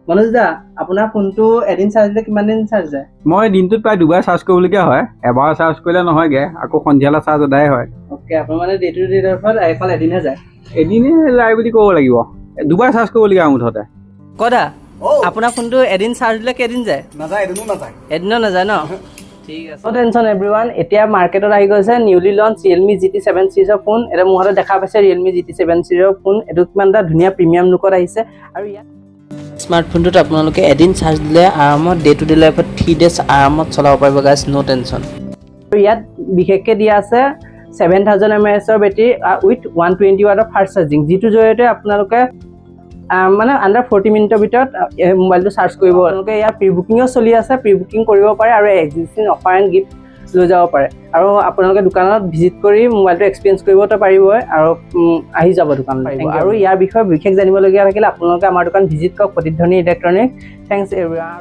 মনোজ দা আপোনাৰ ফোনটো এদিন চাৰ্জ দিলে কিমান দিন চাৰ্জ যায়? মই দিনটোত প্ৰায় দুবাৰ চাৰ্জ কৰিবলগীয়া হয়। এবাৰ চাৰ্জ কৰিলে নহয়গে, আকৌ সন্ধিয়ালৈ চাৰ্জ আদায় হয়। অ'কে, আপোনাৰ মানে ডে টু ডে লাইফত অকল এদিনহে যায়? এদিনে যায় বুলি ক'ব লাগিব, দুবাৰ চাৰ্জ কৰিবলগীয়া হয় মুঠতে। কদা আপোনাৰ ফোনটো এদিন চাৰ্জ দিলে কেইদিন যায়? নাযায়, এদিনো নাযায়। এদিনো নাযায় ন? ঠিক আছে। টেনশ্যন এভৰিৱান, এতিয়া মাৰ্কেটত আহি গৈছে নিউলি লঞ্চ ৰিয়েলমি GT7 চিৰিজৰ ফোন। এটা মোৰ হাতত দেখা পাইছে ৰিয়েলমি GT7 চিৰিজৰ ফোন। এইটো কিমান এটা ধুনীয়া প্ৰিমিয়াম লুকত আহিছে। আৰু ইয়াত স্মাৰ্টফোনটোত আপোনালোকে এদিন চাৰ্জ দিলে আৰামত ডে টু ডে লাইফত 3 days আৰামত চলাব পাৰিব গাইজ, ন' টেনশ্যন। আৰু ইয়াত বিশেষকৈ দিয়া আছে 7000 mAh বেটেৰী উইথ 120 ৱাটৰ ফাষ্ট চাৰ্জিং, যিটোৰ জৰিয়তে আপোনালোকে মানে আণ্ডাৰ 40 মিনিটৰ ভিতৰত মোবাইলটো চাৰ্জ কৰিব। আপোনালোকে ইয়াত প্ৰি বুকিঙো চলি আছে, প্ৰি বুকিং কৰিব পাৰে আৰু এক্সিষ্টিং অফাৰ এণ্ড গিফ্ট লৈ যাব পাৰে। আৰু আপোনালোকে দোকানত ভিজিট কৰি মোবাইলটো এক্সপিৰিয়েঞ্চ কৰিবতো পাৰিবই আৰু আহি যাব দোকানত। আৰু ইয়াৰ বিষয়ে বিশেষ জানিবলগীয়া থাকিলে আপোনালোকে আমাৰ দোকান ভিজিট কৰক, প্ৰতিধ্বনি ইলেক্ট্ৰনিক। Thanks everyone.